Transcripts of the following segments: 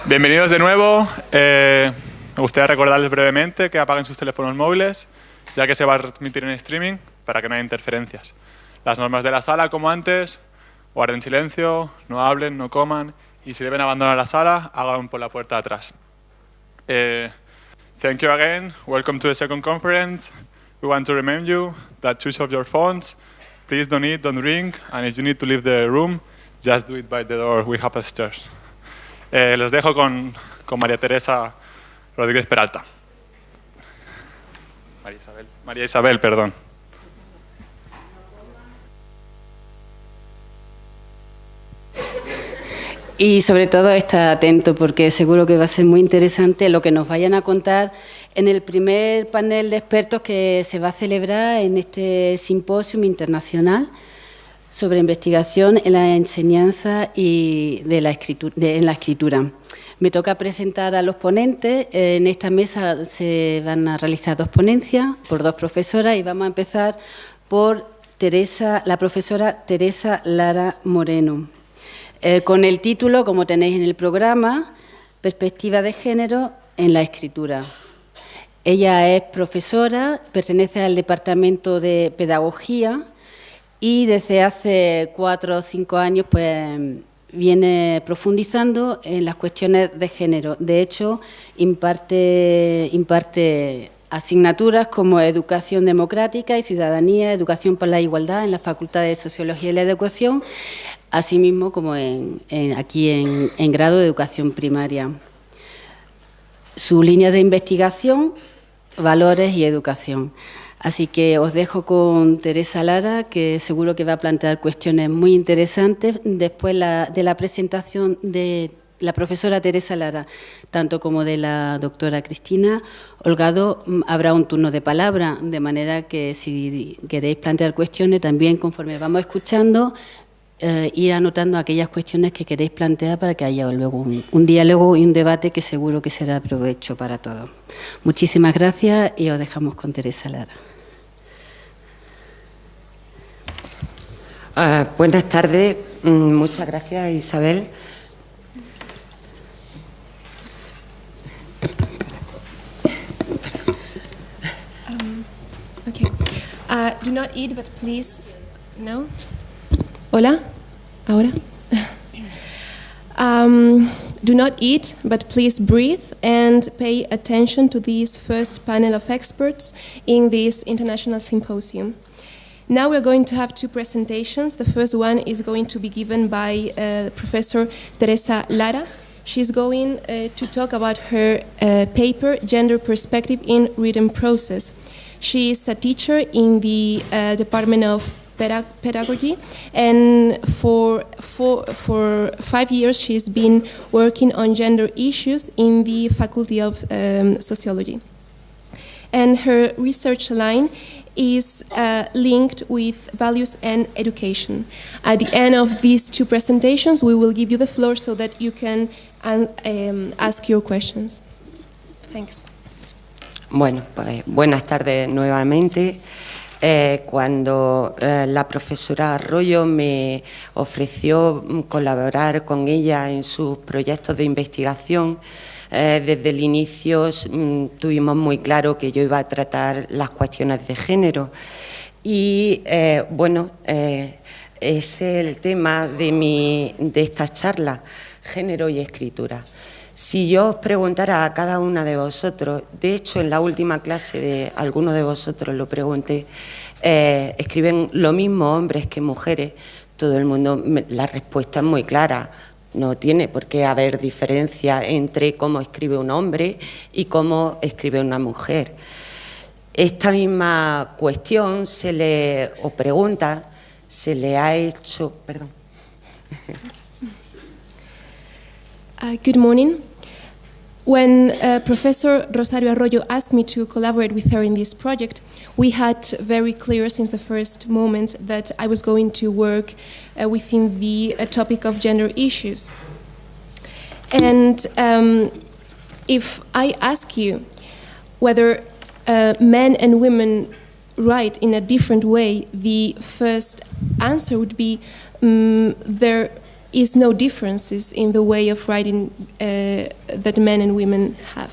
Bienvenidos de nuevo. Me gustaría recordarles brevemente que apaguen sus teléfonos móviles, ya que se va a transmitir en streaming para que no haya interferencias. Las normas de la sala, como antes, guarden silencio, no hablen, no coman, y si deben abandonar la sala, hagan por la puerta de atrás. Thank you again. Welcome to the second conference. We want to remind you that switch off your phones. Please don't eat, don't drink, and if you need to leave the room, just do it by the door. We have upstairs. Les dejo con María Teresa Rodríguez Peralta. María Isabel, perdón. Y sobre todo está atento porque seguro que va a ser muy interesante lo que nos vayan a contar en el primer panel de expertos que se va a celebrar en este simposio internacional sobre investigación en la enseñanza y en la escritura. Me toca presentar a los ponentes. En esta mesa se van a realizar dos ponencias por dos profesoras y vamos a empezar por la profesora Teresa Lara Moreno, con el título, como tenéis en el programa, Perspectiva de género en la escritura. Ella es profesora, pertenece al Departamento de Pedagogía y desde hace 4 o 5 años pues, viene profundizando en las cuestiones de género. De hecho, imparte asignaturas como Educación Democrática y Ciudadanía, Educación para la Igualdad en la Facultad de Sociología y la Educación, asimismo como aquí en grado de Educación Primaria. Su línea de investigación, valores y educación. Así que os dejo con Teresa Lara, que seguro que va a plantear cuestiones muy interesantes. Después de la presentación de la profesora Teresa Lara, tanto como de la doctora Cristina Holgado, habrá un turno de palabra, de manera que si queréis plantear cuestiones, también conforme vamos escuchando, ir anotando aquellas cuestiones que queréis plantear para que haya luego un diálogo y un debate que seguro que será de provecho para todos. Muchísimas gracias y os dejamos con Teresa Lara. Buenas tardes, muchas gracias Isabel. Okay. Do not eat, but please. No. Hola. Ahora. Do not eat, but please breathe and pay attention to this first panel of experts in this international symposium. Now we're going to have two presentations. The first one is going to be given by Professor Teresa Lara. She's going to talk about her paper, Gender Perspective in Written Process. She is a teacher in the Department of Pedagogy, and for 5 years she's been working on gender issues in the Faculty of Sociology. And her research line is linked with values and education. At the end of these two presentations, we will give you the floor so that you can ask your questions. Thanks. Bueno, pues buenas tardes nuevamente. Cuando la profesora Arroyo me ofreció colaborar con ella en sus proyectos de investigación, desde el inicio tuvimos muy claro que yo iba a tratar las cuestiones de género y bueno, es el tema de esta charla, género y escritura. Si yo os preguntara a cada una de vosotros, de hecho en la última clase de algunos de vosotros lo pregunté, ¿escriben lo mismo hombres que mujeres? Todo el mundo, la respuesta es muy clara, no tiene por qué haber diferencia entre cómo escribe un hombre y cómo escribe una mujer. Esta misma cuestión o pregunta se le ha hecho, perdón. Good morning. When Professor Rosario Arroyo asked me to collaborate with her in this project, we had very clear since the first moment that I was going to work within the topic of gender issues. And if I ask you whether men and women write in a different way, the first answer would be there is no differences in the way of writing that men and women have.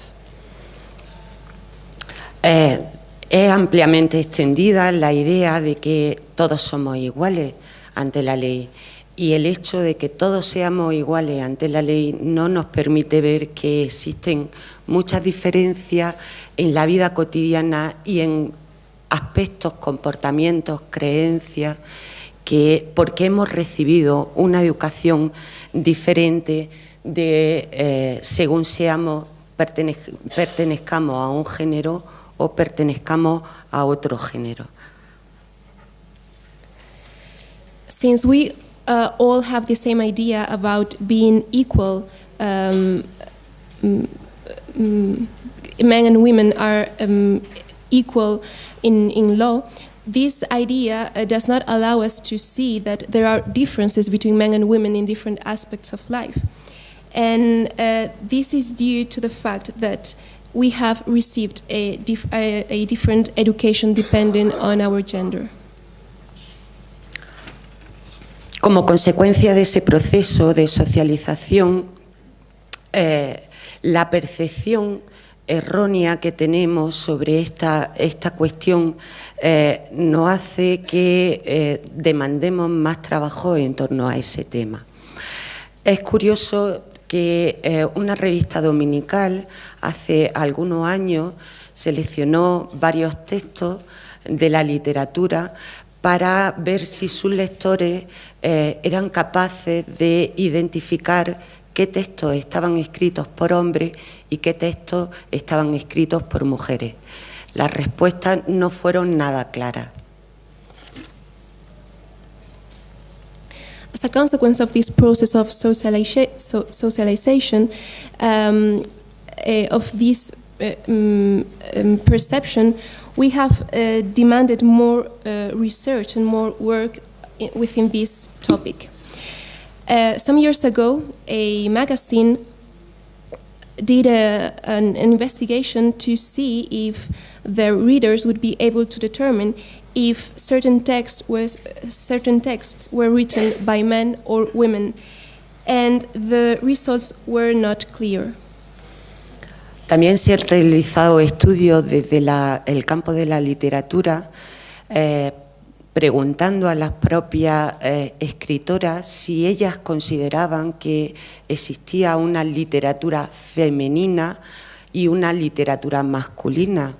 Es ampliamente extendida la idea de que todos somos iguales ante la ley, y el hecho de que todos seamos iguales ante la ley no nos permite ver que existen muchas diferencias en la vida cotidiana y en aspectos, comportamientos, creencias, porque hemos recibido una educación diferente según pertenezcamos a un género o pertenezcamos a otro género. Since we all have the same idea about being equal, men and women are equal in law, this idea does not allow us to see that there are differences between men and women in different aspects of life. And this is due to the fact that we have received a different education depending on our gender. Como consecuencia de ese proceso de socialización, la percepción errónea que tenemos sobre esta cuestión nos hace que demandemos más trabajo en torno a ese tema. Es curioso que una revista dominical hace algunos años seleccionó varios textos de la literatura para ver si sus lectores eran capaces de identificar qué textos estaban escritos por hombres y qué textos estaban escritos por mujeres. Las respuestas no fueron nada claras. As a consequence of this process of socialization, of this perception, we have demanded more research and more work within this topic. Some years ago, a magazine did an investigation to see if the readers would be able to determine if certain texts were written by men or women, and the results were not clear. También se han realizado estudios desde el campo de la literatura preguntando a las propias escritoras si ellas consideraban que existía una literatura femenina y una literatura masculina.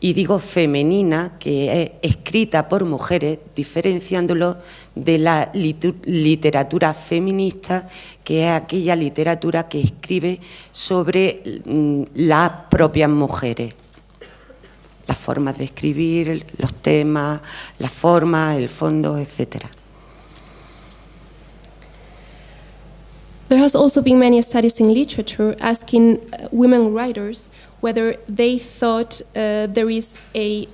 Y digo femenina, que es escrita por mujeres, diferenciándolo de la literatura feminista, que es aquella literatura que escribe sobre las propias mujeres. Las formas de escribir, los temas, las formas, el fondo, etc. There has also been many studies in literature asking women writers whether they thought there is a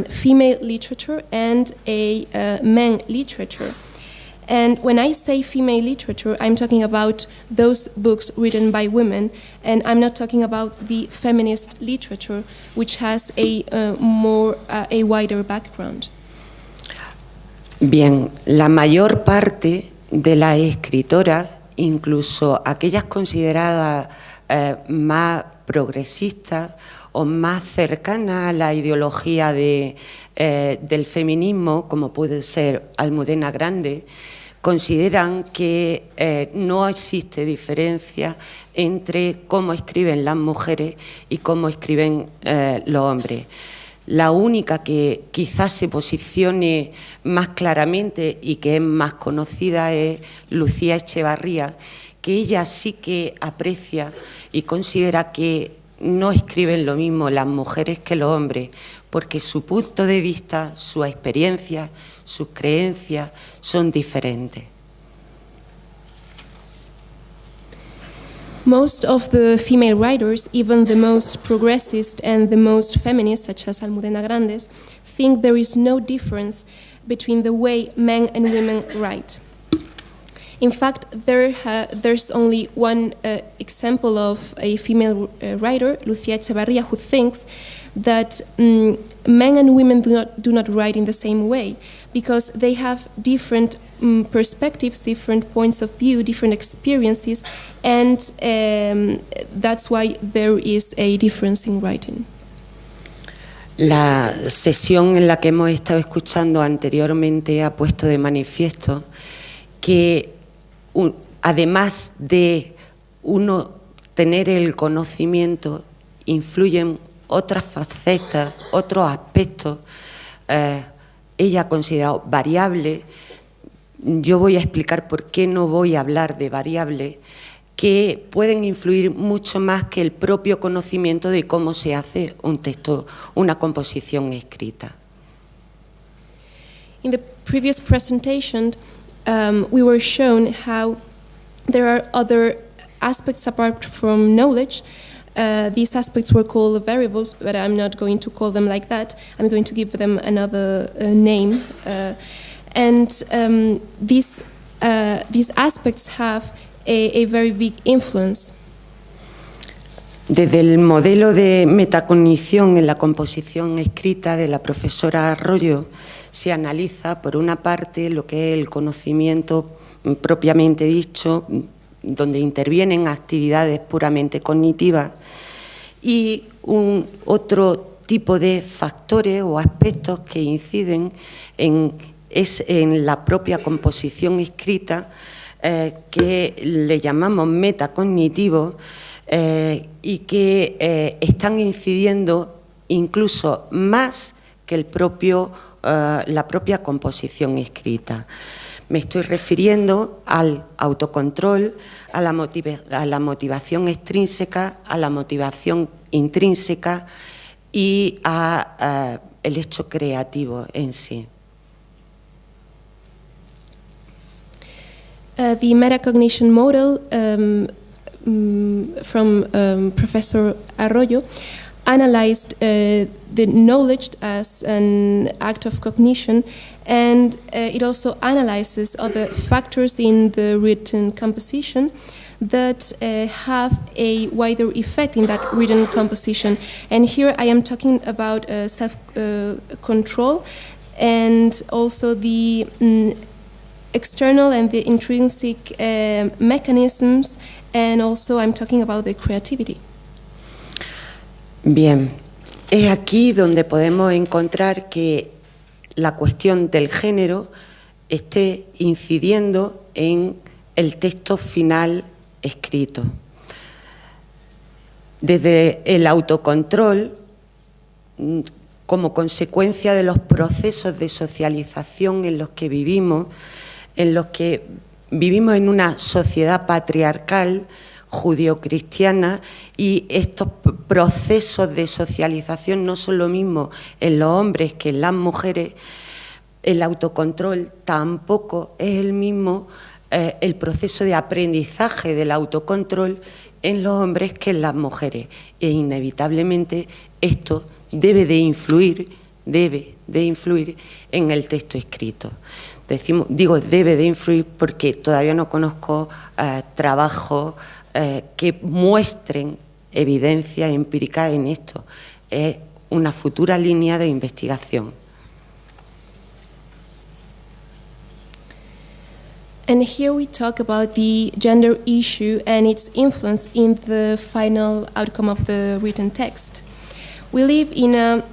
female literature and a men literature. And when I say female literature, I'm talking about those books written by women, and I'm not talking about the feminist literature, which has a wider background. Bien, la mayor parte de las escritoras, incluso aquellas consideradas más progresistas o más cercanas a la ideología del feminismo, como puede ser Almudena Grandes, consideran que no existe diferencia entre cómo escriben las mujeres y cómo escriben los hombres. La única que quizás se posicione más claramente y que es más conocida es Lucía Echevarría, que ella sí que aprecia y considera que no escriben lo mismo las mujeres que los hombres, porque su punto de vista, su experiencia, sus creencias son diferentes. Most of the female writers, even the most progressist and the most feminist, such as Almudena Grandes, think there is no difference between the way men and women write. In fact, there's only one example of a female writer, Lucía Echevarría, who thinks that men and women do not write in the same way because they have different perspectives, different points of view, different experiences, and that's why there is a difference in writing. La sesión en la que hemos estado escuchando anteriormente ha puesto de manifiesto que además de uno tener el conocimiento, influyen otras facetas, otros aspectos. Ella ha considerado variables. Yo voy a explicar por qué no voy a hablar de variables que pueden influir mucho más que el propio conocimiento de cómo se hace un texto, una composición escrita. In the previous presentation, we were shown how there are other aspects apart from knowledge. These aspects were called variables, but I'm not going to call them like that. I'm going to give them another name. These aspects have a very big influence. Desde el modelo de metacognición en la composición escrita de la profesora Arroyo se analiza, por una parte, lo que es el conocimiento propiamente dicho, donde intervienen actividades puramente cognitivas, y otro tipo de factores o aspectos que inciden en la propia composición escrita, que le llamamos metacognitivos, y que están incidiendo incluso más que la propia composición escrita. Me estoy refiriendo al autocontrol, a la motivación extrínseca, a la motivación intrínseca y a el hecho creativo en sí. The metacognition model from Professor Arroyo analyzed the knowledge as an act of cognition, and it also analyzes other factors in the written composition that have a wider effect in that written composition. And here I am talking about self-control and also the external and the intrinsic mechanisms, and also I'm talking about the creativity. Bien, es aquí donde podemos encontrar que la cuestión del género esté incidiendo en el texto final escrito. Desde el autocontrol, como consecuencia de los procesos de socialización en los que vivimos en una sociedad patriarcal judio-cristiana, y estos procesos de socialización no son lo mismo en los hombres que en las mujeres. El autocontrol tampoco es el mismo, el proceso de aprendizaje del autocontrol en los hombres que en las mujeres, e inevitablemente esto debe de influir en el texto escrito. Digo debe de influir porque todavía no conozco trabajos que muestren evidencia empírica en esto. Es una futura línea de investigación. And here we talk about the gender issue and its influence in the final outcome of the written text. We live in a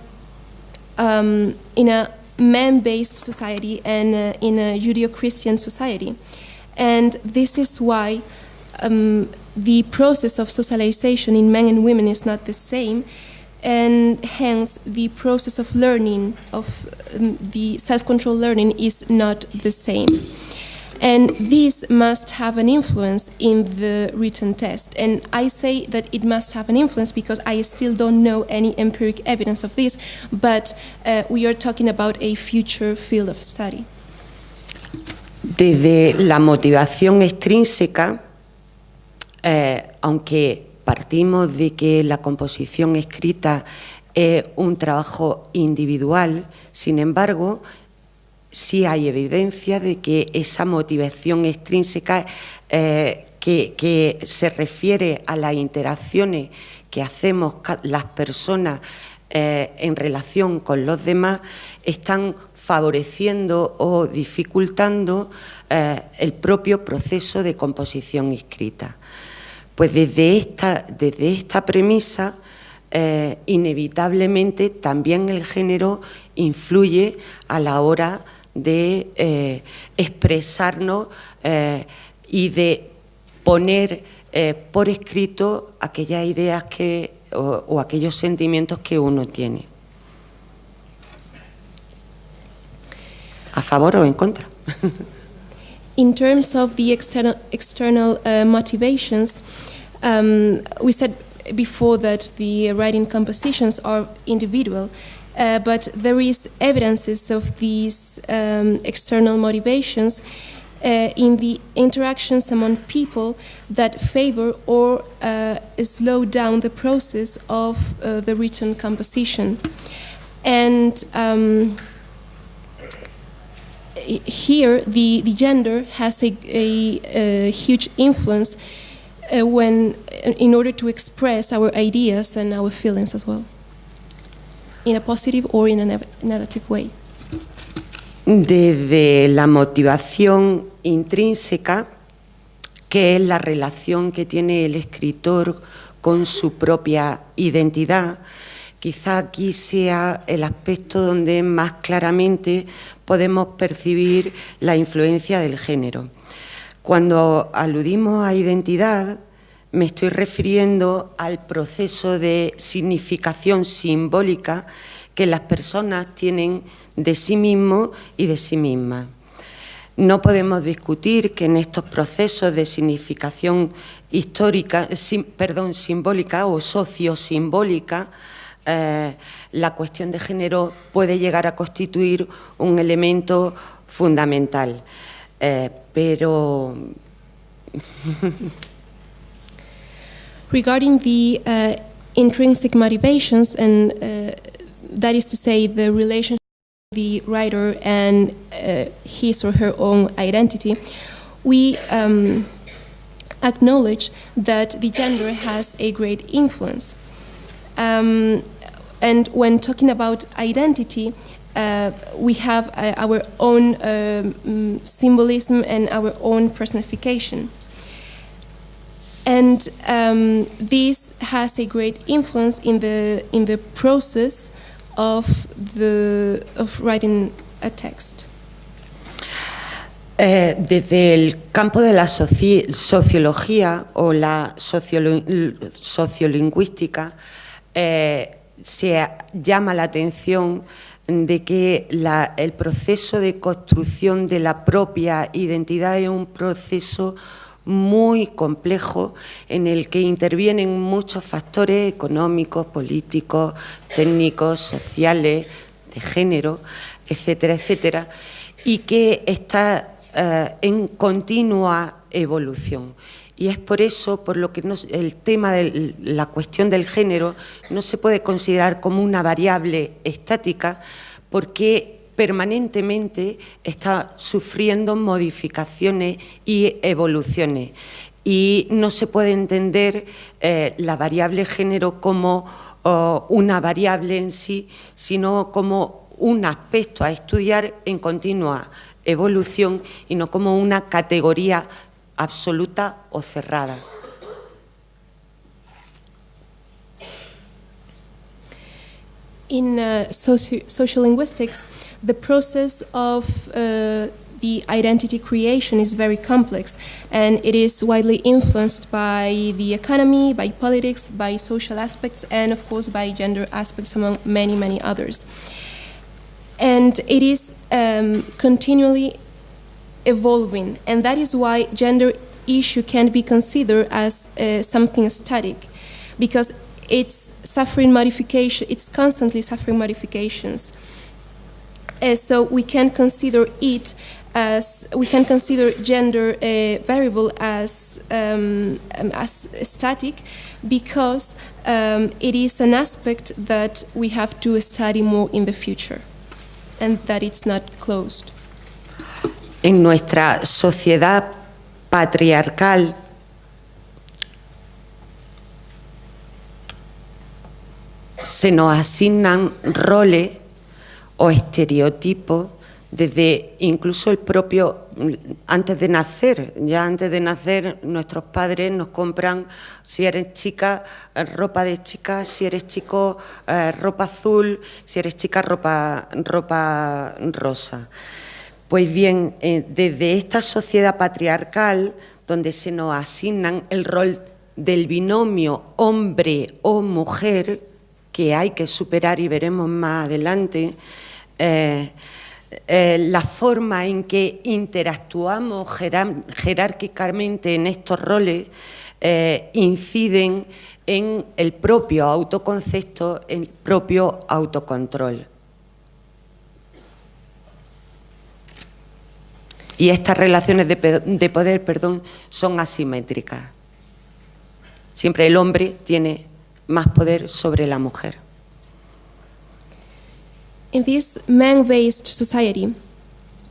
man-based society and in a Judeo-Christian society, and this is why the process of socialization in men and women is not the same, and hence the process of learning, of the self-control learning, is not the same. And this must have an influence in the written test. And I say that it must have an influence because I still don't know any empiric evidence of this, but we are talking about a future field of study. Desde la motivación extrínseca, aunque partimos de que la composición escrita es un trabajo individual, sin embargo, sí hay evidencia de que esa motivación extrínseca que se refiere a las interacciones que hacemos las personas en relación con los demás están favoreciendo o dificultando el propio proceso de composición escrita. Pues desde esta premisa, inevitablemente también el género influye a la hora de expresarnos y de poner por escrito aquellas ideas o aquellos sentimientos que uno tiene. ¿A favor o en contra? In terms of the external motivations, we said before that the writing compositions are individual, but there is evidences of these external motivations in the interactions among people that favor or slow down the process of the written composition. And here the gender has a huge influence in order to express our ideas and our feelings as well, in a positive or in a negative way. Desde la motivación intrínseca, que es la relación que tiene el escritor con su propia identidad, quizá aquí sea el aspecto donde más claramente podemos percibir la influencia del género. Cuando aludimos a identidad, me estoy refiriendo al proceso de significación simbólica que las personas tienen de sí mismos y de sí mismas. No podemos discutir que en estos procesos de significación simbólica o sociosimbólica, la cuestión de género puede llegar a constituir un elemento fundamental, pero... Regarding the intrinsic motivations, and that is to say the relationship between the writer and his or her own identity, we acknowledge that the gender has a great influence. And when talking about identity, we have our own symbolism and our own personification. And this has a great influence in the process of writing a text. Desde el campo de la sociología o la sociolingüística, se llama la atención de que el proceso de construcción de la propia identidad es un proceso muy complejo en el que intervienen muchos factores económicos, políticos, técnicos, sociales, de género, etcétera, etcétera, y que está en continua evolución. Y es por eso por lo que el tema de la cuestión del género no se puede considerar como una variable estática, porque permanentemente está sufriendo modificaciones y evoluciones. Y no se puede entender la variable género como una variable en sí, sino como un aspecto a estudiar en continua evolución y no como una categoría absoluta o cerrada. In sociolinguistics, the process of the identity creation is very complex, and it is widely influenced by the economy, by politics, by social aspects, and of course by gender aspects, among many, many others. And it is continually evolving, and that is why gender issue can be considered as something static, because it's suffering modification, it's constantly suffering modifications. So we can consider it as, we can consider gender variable as static, because it is an aspect that we have to study more in the future, and that it's not closed. en nuestra sociedad patriarcal se nos asignan roles o estereotipos desde incluso el propio, antes de nacer. Ya antes de nacer nuestros padres nos compran, si eres chica, ropa de chica, si eres chico, ropa azul, si eres chica, ropa rosa. Pues bien, desde esta sociedad patriarcal, donde se nos asignan el rol del binomio hombre o mujer, que hay que superar y veremos más adelante, la forma en que interactuamos jerárquicamente en estos roles inciden en el propio autoconcepto, el propio autocontrol. Y estas relaciones de poder, son asimétricas. Siempre el hombre tiene más poder sobre la mujer. In this man-based society,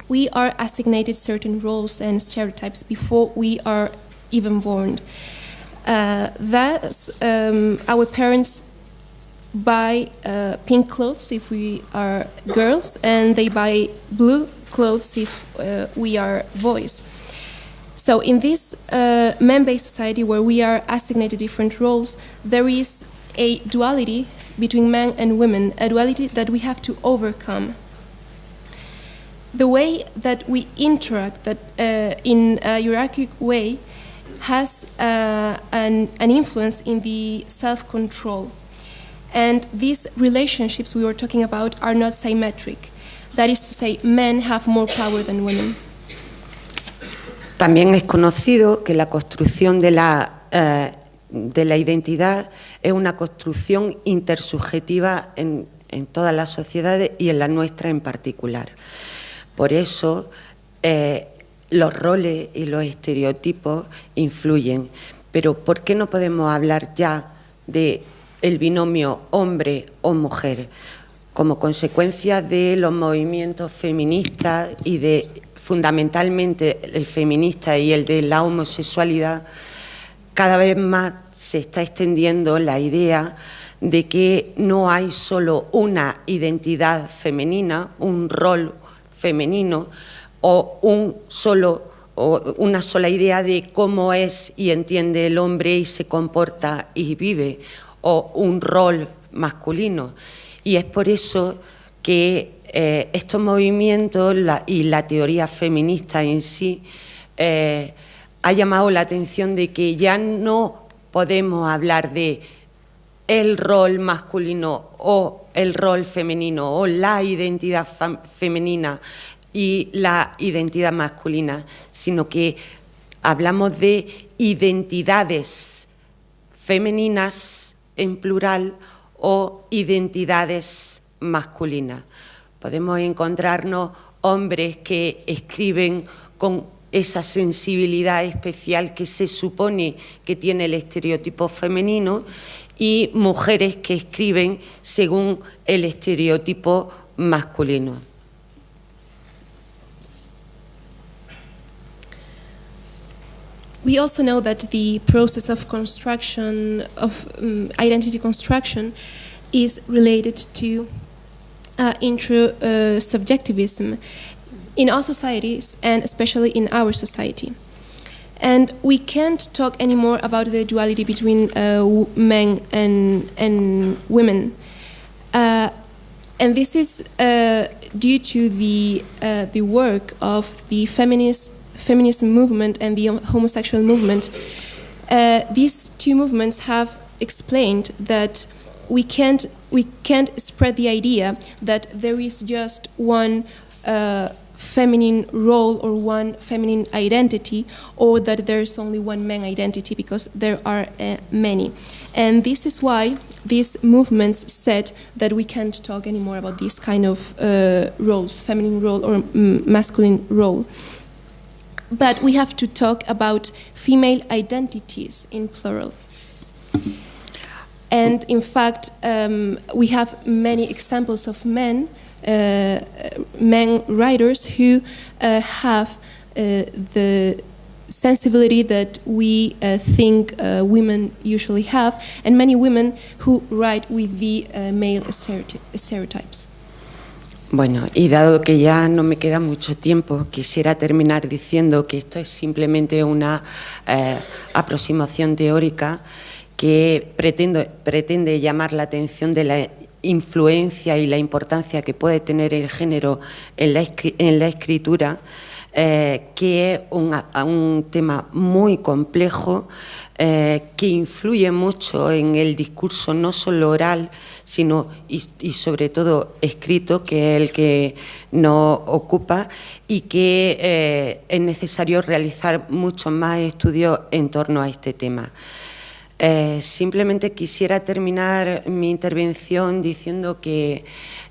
we are assignated certain roles and stereotypes before we are even born. Thus, our parents buy pink clothes if we are girls, and they buy blue clothes if we are boys. So in this man-based society where we are assignated different roles, there is a duality between men and women, a duality that we have to overcome. The way that we interact that, in a hierarchic way has an influence in the self-control. And these relationships we were talking about are not symmetric. That is to say, men have more power than women. También es conocido que la construcción de la identidad es una construcción intersubjetiva en todas las sociedades y en la nuestra en particular. Por eso los roles y los estereotipos influyen. Pero ¿por qué no podemos hablar ya de el binomio hombre o mujer? Como consecuencia de los movimientos feministas y de fundamentalmente el feminista y el de la homosexualidad, cada vez más se está extendiendo la idea de que no hay solo una identidad femenina, un rol femenino o una sola idea de cómo es y entiende el hombre y se comporta y vive, o un rol masculino. Y es por eso que estos movimientos y la teoría feminista en sí ha llamado la atención de que ya no podemos hablar de el rol masculino o el rol femenino o la identidad femenina y la identidad masculina, sino que hablamos de identidades femeninas en plural o identidades masculinas. Podemos encontrarnos hombres que escriben con esa sensibilidad especial que se supone que tiene el estereotipo femenino y mujeres que escriben según el estereotipo masculino. We also know that the process of construction, of identity construction, is related to intro-subjectivism in all societies and especially in our society. And we can't talk anymore about the duality between men and women. And this is due to the work of the feminism movement and the homosexual movement. These two movements have explained that we can't spread the idea that there is just one feminine role or one feminine identity, or that there's only one man identity, because there are many. And this is why these movements said that we can't talk anymore about this kind of roles, feminine role or masculine role. But we have to talk about female identities in plural. And in fact, we have many examples of men men writers who have the sensibility that we think women usually have, and many women who write with the male stereotypes. Bueno, y dado que ya no me queda mucho tiempo, quisiera terminar diciendo que esto es simplemente una aproximación teórica que pretende llamar la atención de la influencia y la importancia que puede tener el género en la escritura, que es un tema muy complejo, que influye mucho en el discurso no solo oral, sino y sobre todo escrito, que es el que nos ocupa, y que es necesario realizar muchos más estudios en torno a este tema. Simplemente quisiera terminar mi intervención diciendo que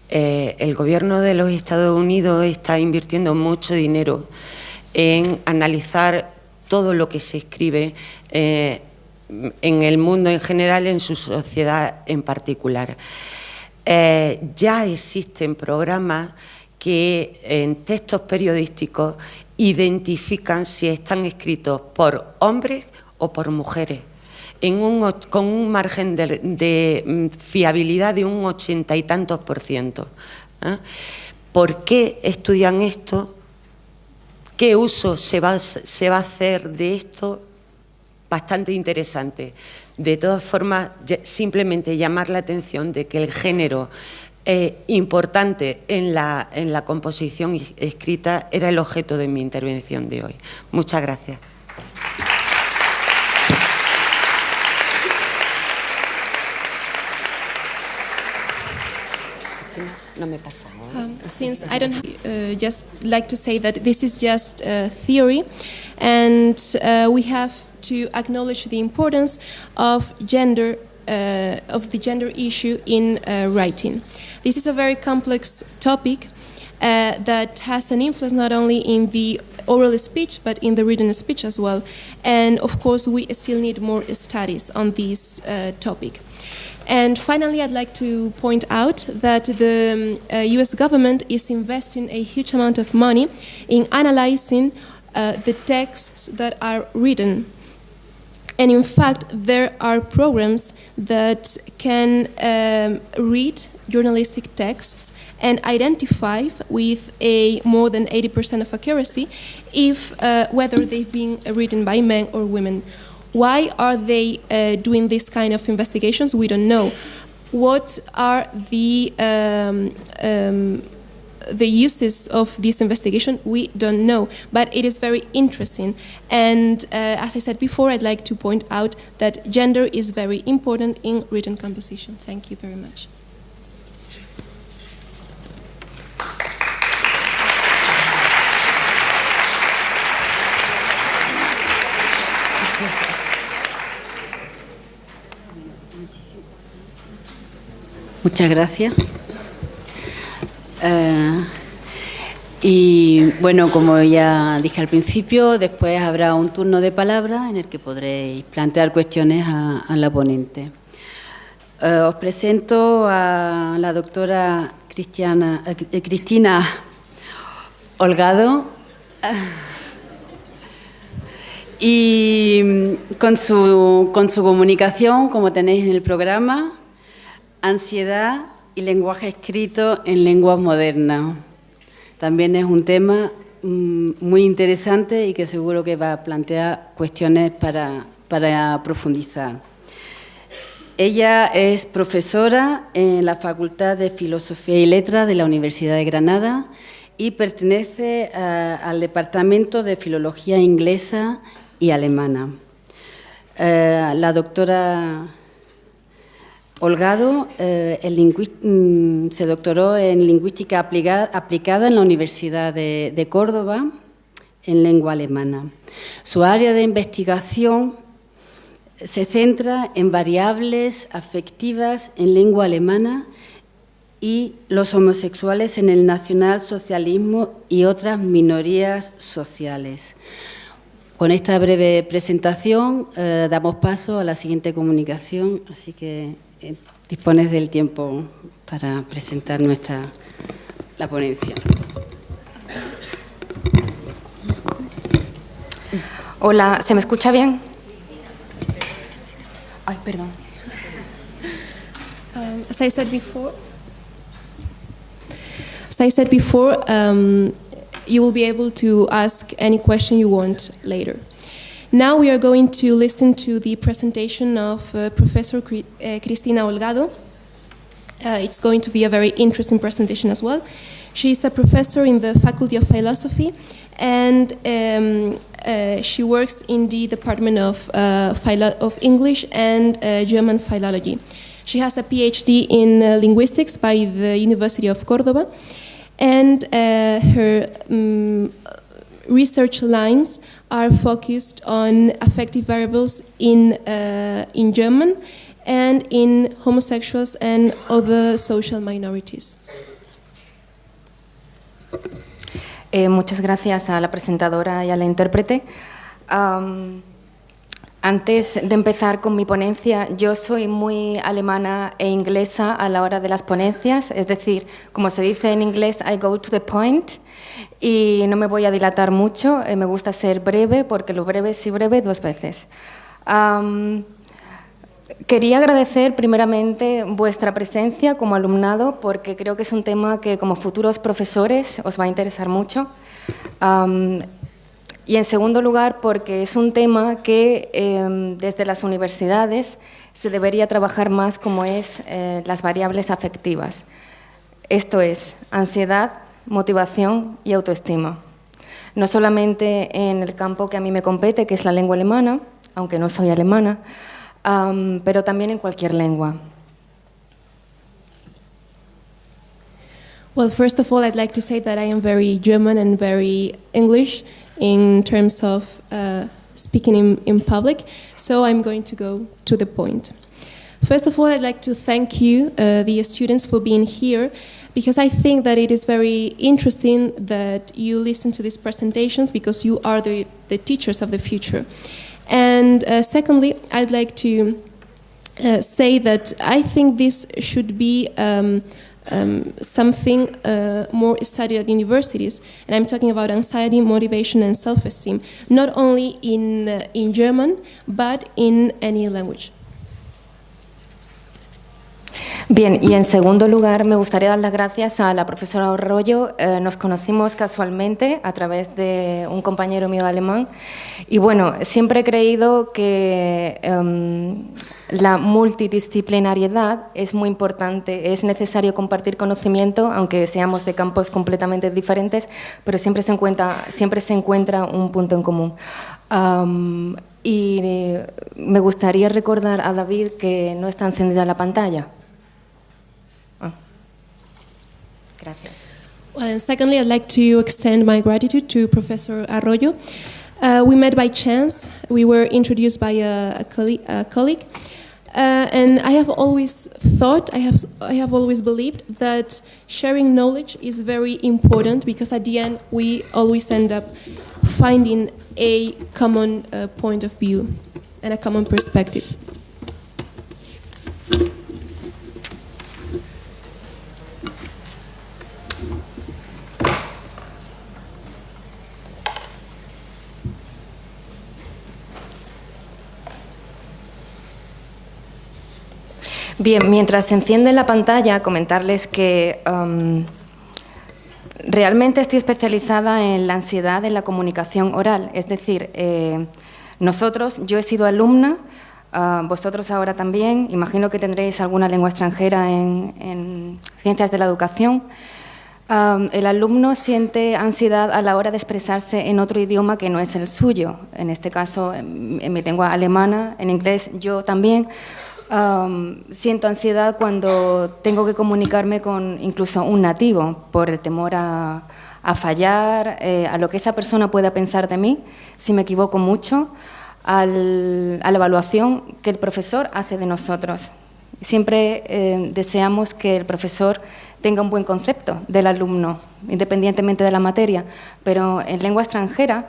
el gobierno de los Estados Unidos está invirtiendo mucho dinero en analizar todo lo que se escribe en el mundo en general, en su sociedad en particular. Ya existen programas que en textos periodísticos identifican si están escritos por hombres o por mujeres, con un margen de fiabilidad de un 80 y tantos %. ¿Por qué estudian esto? ¿Qué uso se va a hacer de esto? Bastante interesante. De todas formas, simplemente llamar la atención de que el género importante en la composición escrita era el objeto de mi intervención de hoy. Muchas gracias. No me pasa. Since I don't have, just like to say that this is just theory, and we have to acknowledge the importance of the gender issue in writing. This is a very complex topic that has an influence not only in the oral speech but in the written speech as well. And of course, we still need more studies on this topic. And finally, I'd like to point out that the US government is investing a huge amount of money in analyzing the texts that are written. And in fact, there are programs that can read journalistic texts and identify with a more than 80% of accuracy if whether they've been written by men or women. Why are they doing this kind of investigations? We don't know. What are the uses of this investigation? We don't know, but it is very interesting. And as I said before, I'd like to point out that gender is very important in written composition. Thank you very much. Muchas gracias. Y bueno, como ya dije al principio, después habrá un turno de palabra en el que podréis plantear cuestiones a la ponente. Os presento a la doctora Cristina Holgado y con su comunicación, como tenéis en el programa, Ansiedad y lenguaje escrito en lenguas modernas. También es un tema muy interesante y que seguro que va a plantear cuestiones para profundizar. Ella es profesora en la Facultad de Filosofía y Letras de la Universidad de Granada y pertenece al Departamento de Filología Inglesa y Alemana. La doctora Holgado se doctoró en Lingüística aplicada en la Universidad de Córdoba, en lengua alemana. Su área de investigación se centra en variables afectivas en lengua alemana y los homosexuales en el nacionalsocialismo y otras minorías sociales. Con esta breve presentación damos paso a la siguiente comunicación, así que dispones del tiempo para presentar nuestra la ponencia. Hola, ¿se me escucha bien? Ay, perdón. As I said before, you will be able to ask any question you want later. Now we are going to listen to the presentation of Professor Cristina Holgado. It's going to be a very interesting presentation as well. She's a professor in the Faculty of Philosophy, and she works in the Department of English and German Philology. She has a PhD in linguistics by the University of Córdoba, and her research lines are focused on affective variables in German and in homosexuals and other social minorities. Muchas gracias a la presentadora y a la intérprete. Antes de empezar con mi ponencia, yo soy muy alemana e inglesa a la hora de las ponencias, es decir, como se dice en inglés, I go to the point, y no me voy a dilatar mucho, me gusta ser breve, porque lo breve sí breve 2 veces. Quería agradecer primeramente vuestra presencia como alumnado, porque creo que es un tema que como futuros profesores os va a interesar mucho. Y en segundo lugar, porque es un tema que desde las universidades se debería trabajar más, como es las variables afectivas. Esto es ansiedad, motivación y autoestima. No solamente en el campo que a mí me compete, que es la lengua alemana, aunque no soy alemana, pero también en cualquier lengua. Well, first of all, I'd like to say that I am very German and very English in terms of speaking in public, so I'm going to go to the point. First of all, I'd like to thank you, the students, for being here, because I think that it is very interesting that you listen to these presentations, because you are the teachers of the future. And secondly, I'd like to say that I think this should be something more studied at universities, and I'm talking about anxiety, motivation, and self-esteem, not only in German, but in any language. Bien, y en segundo lugar me gustaría dar las gracias a la profesora Arroyo. Nos conocimos casualmente a través de un compañero mío alemán, y bueno, siempre he creído que la multidisciplinariedad es muy importante, es necesario compartir conocimiento, aunque seamos de campos completamente diferentes, pero siempre se encuentra un punto en común. Y me gustaría recordar a David que no está encendida la pantalla. Gracias. Well, and secondly, I'd like to extend my gratitude to Professor Arroyo. We met by chance. We were introduced by a colleague. And I have always thought, I have always believed that sharing knowledge is very important, because at the end we always end up finding a common point of view and a common perspective. Bien, mientras se enciende la pantalla, comentarles que realmente estoy especializada en la ansiedad en la comunicación oral. Es decir, yo he sido alumna, vosotros ahora también, imagino que tendréis alguna lengua extranjera en ciencias de la educación. El alumno siente ansiedad a la hora de expresarse en otro idioma que no es el suyo. En este caso, en mi lengua alemana, en inglés yo también. Siento ansiedad cuando tengo que comunicarme con incluso un nativo, por el temor a fallar, a lo que esa persona pueda pensar de mí, si me equivoco mucho, a la evaluación que el profesor hace de nosotros. Siempre deseamos que el profesor tenga un buen concepto del alumno, independientemente de la materia, pero en lengua extranjera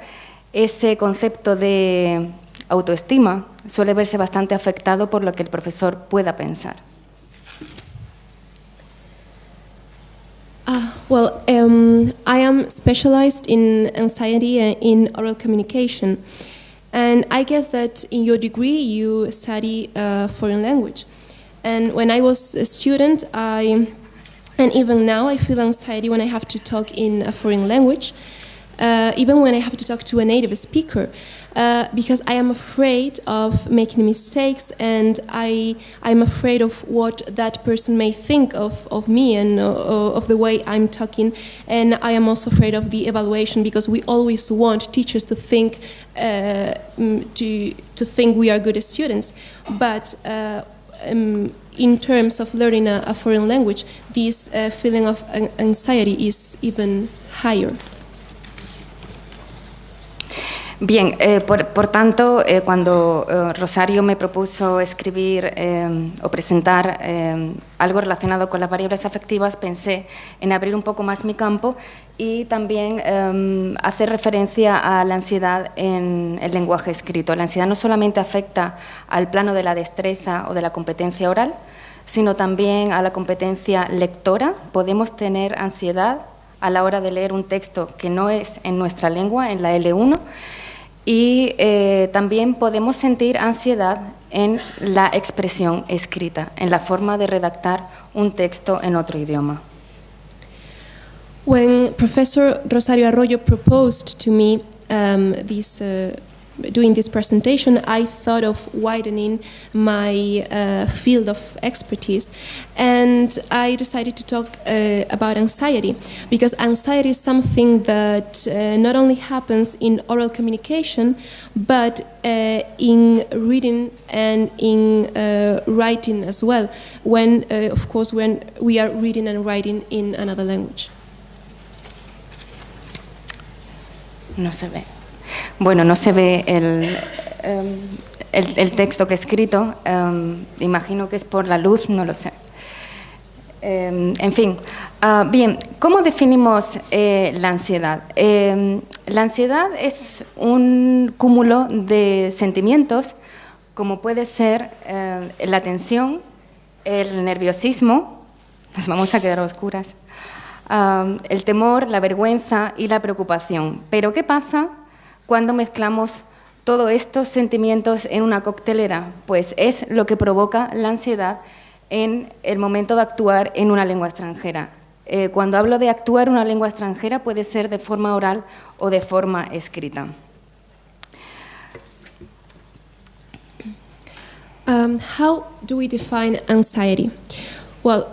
ese concepto de autoestima suele verse bastante afectado por lo que el profesor pueda pensar. Well, I am specialized in anxiety and in oral communication. And I guess that in your degree you study foreign language. And when I was a student, and even now, I feel anxiety when I have to talk in a foreign language, even when I have to talk to a native speaker, because I am afraid of making mistakes, and I'm afraid of what that person may think of me and of the way I'm talking, and I am also afraid of the evaluation, because we always want teachers to think to think we are good students, but in terms of learning a foreign language, this feeling of anxiety is even higher. Bien, por tanto, cuando Rosario me propuso escribir o presentar algo relacionado con las variables afectivas, pensé en abrir un poco más mi campo y también hacer referencia a la ansiedad en el lenguaje escrito. La ansiedad no solamente afecta al plano de la destreza o de la competencia oral, sino también a la competencia lectora. Podemos tener ansiedad a la hora de leer un texto que no es en nuestra lengua, en la L1, y también podemos sentir ansiedad en la expresión escrita, en la forma de redactar un texto en otro idioma. When Professor Rosario Arroyo proposed to me doing this presentation, I thought of widening my field of expertise, and I decided to talk about anxiety, because anxiety is something that not only happens in oral communication, but in reading and in writing as well, when, of course, when we are reading and writing in another language. No se ve. Bueno, no se ve el texto que he escrito, imagino que es por la luz, no lo sé. En fin, bien, ¿cómo definimos la ansiedad? La ansiedad es un cúmulo de sentimientos, como puede ser la tensión, el nerviosismo, nos vamos a quedar a oscuras, el temor, la vergüenza y la preocupación. Pero ¿qué pasa cuando mezclamos todos estos sentimientos en una coctelera? Pues es lo que provoca la ansiedad en el momento de actuar en una lengua extranjera. Cuando hablo de actuar en una lengua extranjera, puede ser de forma oral o de forma escrita. How do we define anxiety? Well,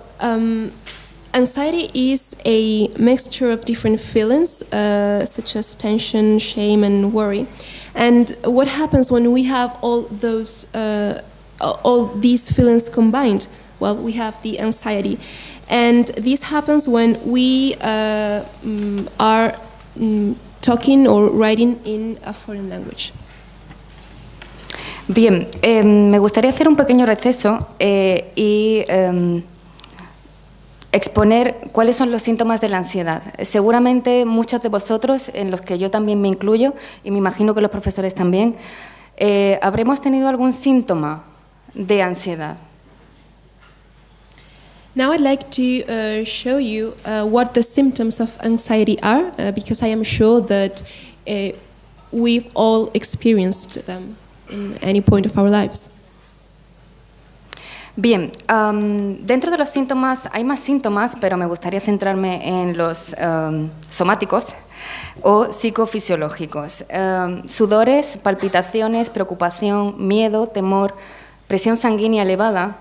anxiety is a mixture of different feelings, such as tension, shame, and worry. And what happens when we have all these feelings combined? Well, we have the anxiety. And this happens when we are talking or writing in a foreign language. Bien, me gustaría hacer un pequeño receso y exponer cuáles son los síntomas de la ansiedad. Seguramente muchos de vosotros, en los que yo también me incluyo, y me imagino que los profesores también, habremos tenido algún síntoma de ansiedad. Now I'd like to show you what the symptoms of anxiety are, because I am sure that we've all experienced them in any point of our lives. Bien, dentro de los síntomas, hay más síntomas, pero me gustaría centrarme en los somáticos o psicofisiológicos. Sudores, palpitaciones, preocupación, miedo, temor, presión sanguínea elevada,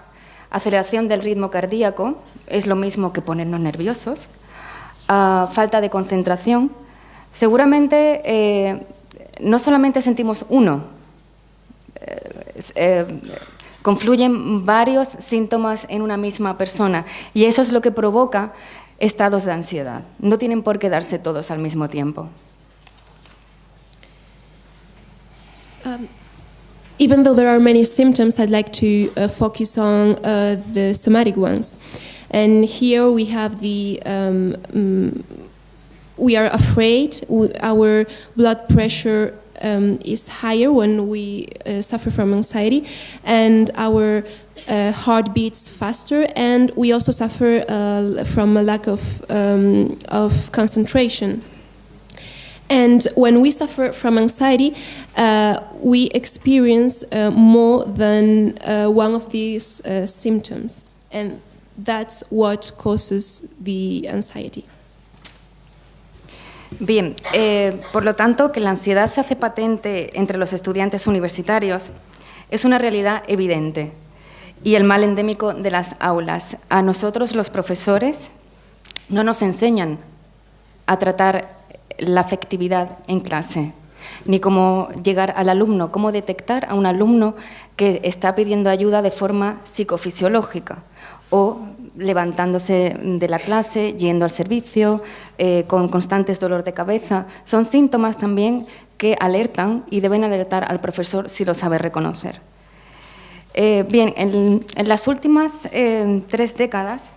aceleración del ritmo cardíaco, es lo mismo que ponernos nerviosos, falta de concentración. Seguramente no solamente sentimos uno, confluyen varios síntomas en una misma persona y eso es lo que provoca estados de ansiedad. No tienen por qué darse todos al mismo tiempo. Even though there are many symptoms, I'd like to focus on the somatic ones. And here we have the, we are afraid, our blood pressure is higher when we suffer from anxiety, and our heart beats faster, and we also suffer from a lack of concentration. And when we suffer from anxiety, we experience more than one of these symptoms, and that's what causes the anxiety. Bien, por lo tanto, que la ansiedad se hace patente entre los estudiantes universitarios es una realidad evidente y el mal endémico de las aulas. A nosotros, los profesores, no nos enseñan a tratar la afectividad en clase, ni cómo llegar al alumno, cómo detectar a un alumno que está pidiendo ayuda de forma psicofisiológica o levantándose de la clase, yendo al servicio, con constantes dolor de cabeza. Son síntomas también que alertan y deben alertar al profesor si lo sabe reconocer. Bien, en las últimas 3 décadas,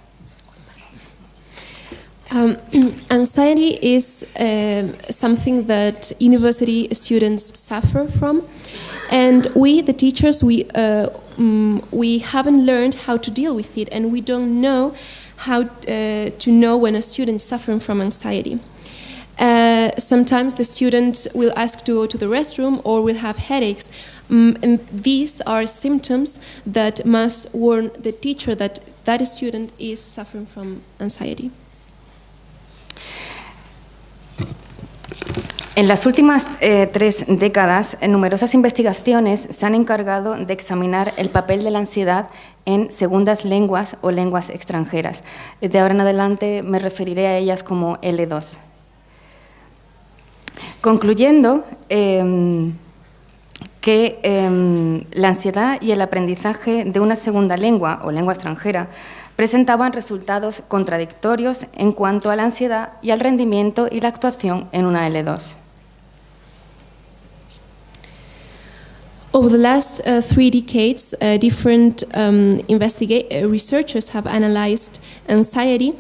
anxiety is something that university students suffer from, and we, the teachers, we haven't learned how to deal with it, and we don't know how to know when a student is suffering from anxiety. Sometimes the student will ask to go to the restroom or will have headaches, and these are symptoms that must warn the teacher that that student is suffering from anxiety. En las últimas 3 décadas, numerosas investigaciones se han encargado de examinar el papel de la ansiedad en segundas lenguas o lenguas extranjeras. De ahora en adelante me referiré a ellas como L2. Concluyendo que la ansiedad y el aprendizaje de una segunda lengua o lengua extranjera presentaban resultados contradictorios en cuanto a la ansiedad y al rendimiento y la actuación en una L2. Over the last 3 decades, different researchers have analyzed anxiety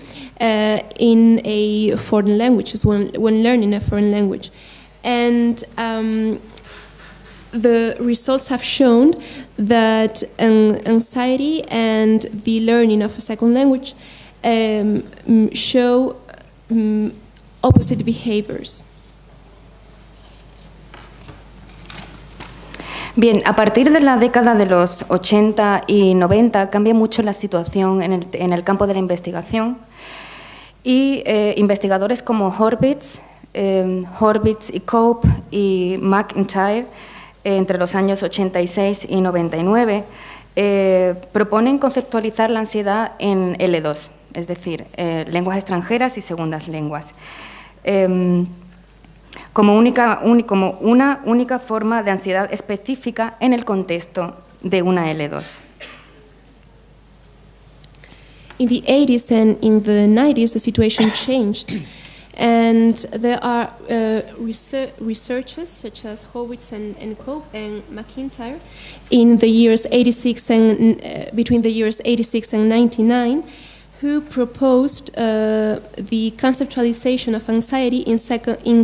in a foreign language, when learning a foreign language. And the results have shown that anxiety and the learning of a second language show opposite behaviors. Bien, a partir de la década de los 80 y 90 cambia mucho la situación en el campo de la investigación y investigadores como Horvitz y Cope y McIntyre entre los años 86 y 99 proponen conceptualizar la ansiedad en L2, es decir, lenguas extranjeras y segundas lenguas. Como una única forma de ansiedad específica en el contexto de una L2. In the 80s and in the 90s, the situation changed, and there are researchers such as Horwitz and Cope and McIntyre in the years 86 and between the years 86 and 99. Who proposed the conceptualization of anxiety in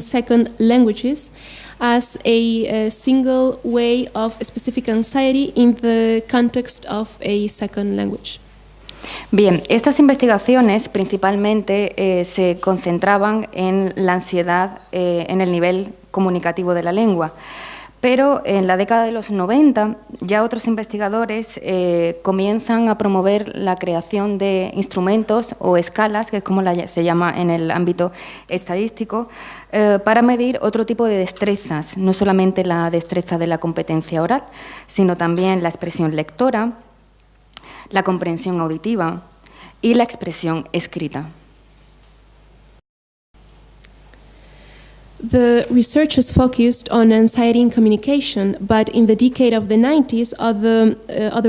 second languages as a single way of specific anxiety in the context of a second language. Bien, estas investigaciones principalmente se concentraban en la ansiedad en el nivel comunicativo de la lengua. Pero en la década de los 90 ya otros investigadores comienzan a promover la creación de instrumentos o escalas, que es como se llama en el ámbito estadístico, para medir otro tipo de destrezas, no solamente la destreza de la competencia oral, sino también la expresión lectora, la comprensión auditiva y la expresión escrita. The researchers focused on anxiety in communication, but in the decade of the 90s, other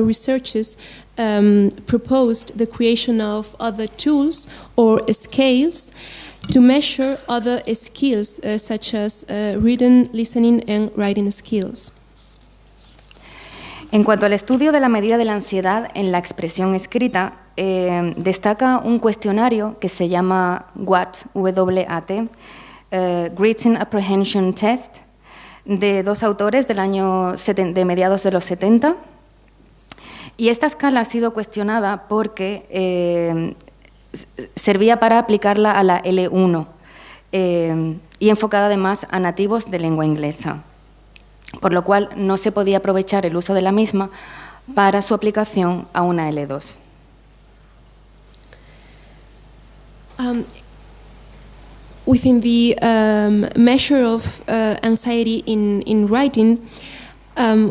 researchers proposed the creation of other tools or scales to measure other skills, such as reading, listening, and writing skills. En cuanto al estudio de la medida de la ansiedad en la expresión escrita, destaca un cuestionario que se llama WAT, W-A-T, Written Apprehension Test, de 2 autores del año de mediados de los 70, Y esta escala ha sido cuestionada porque servía para aplicarla a la L1 y enfocada además a nativos de lengua inglesa, por lo cual no se podía aprovechar el uso de la misma para su aplicación a una L2. Within the measure of anxiety in writing,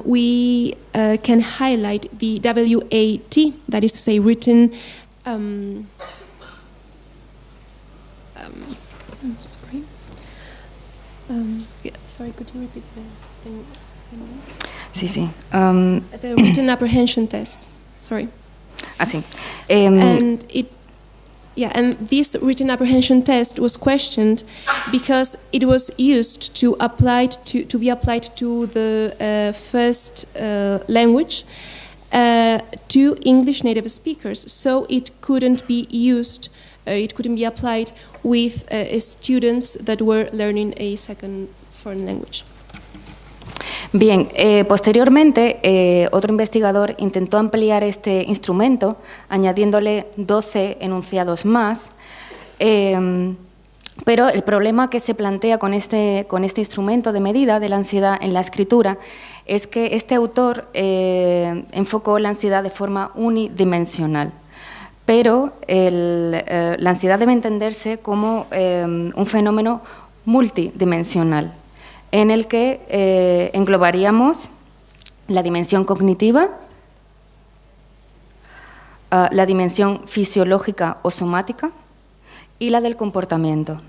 we can highlight the WAT, that is to say, written. Sorry. Sorry, could you repeat the thing? Sí, sí. The written apprehension test. Sorry. Así. And this written apprehension test was questioned because it was used to be applied to the first language to English native speakers. So it couldn't be used. It couldn't be applied with students that were learning a second foreign language. Bien, posteriormente otro investigador intentó ampliar este instrumento añadiéndole 12 enunciados más, pero el problema que se plantea con este instrumento de medida de la ansiedad en la escritura es que este autor enfocó la ansiedad de forma unidimensional, pero la ansiedad debe entenderse como un fenómeno multidimensional, en el que englobaríamos la dimensión cognitiva, la dimensión fisiológica o somática y la del comportamiento.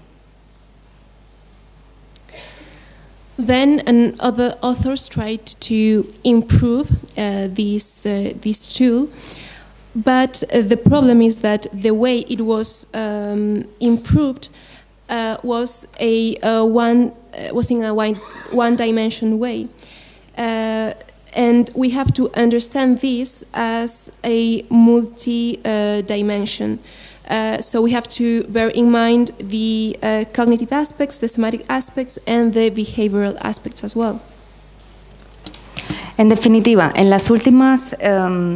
Then other authors tried to improve this tool, but the problem is that the way it was improved was in a one-dimension way, and we have to understand this as a multi-dimension. So we have to bear in mind the cognitive aspects, the somatic aspects, and the behavioral aspects as well. En definitiva, en las últimas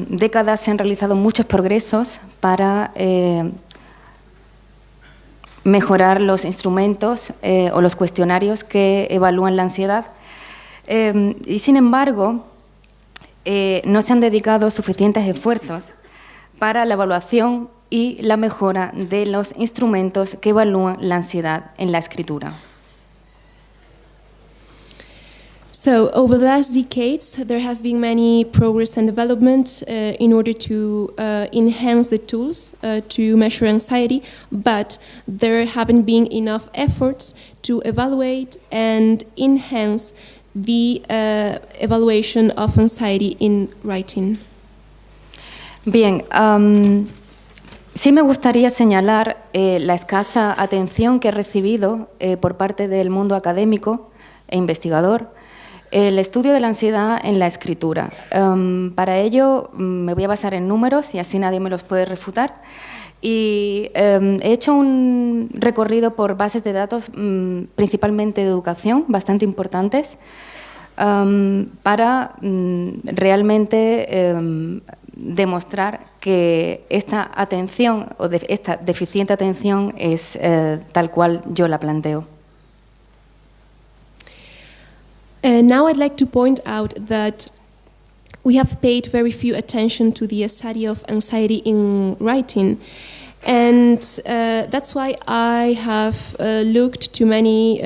décadas se han realizado muchos progresos para mejorar los instrumentos o los cuestionarios que evalúan la ansiedad. Y sin embargo, no se han dedicado suficientes esfuerzos para la evaluación y la mejora de los instrumentos que evalúan la ansiedad en la escritura. So over the last decades, there has been many progress and development in order to enhance the tools to measure anxiety, but there haven't been enough efforts to evaluate and enhance the evaluation of anxiety in writing. Bien, sí me gustaría señalar la escasa atención que he recibido por parte del mundo académico e investigador el estudio de la ansiedad en la escritura. Para ello me voy a basar en números y así nadie me los puede refutar. Y he hecho un recorrido por bases de datos principalmente de educación, bastante importantes, para realmente demostrar que esta atención o esta deficiente atención es tal cual yo la planteo. Now I'd like to point out that we have paid very few attention to the study of anxiety in writing, and that's why I have looked to many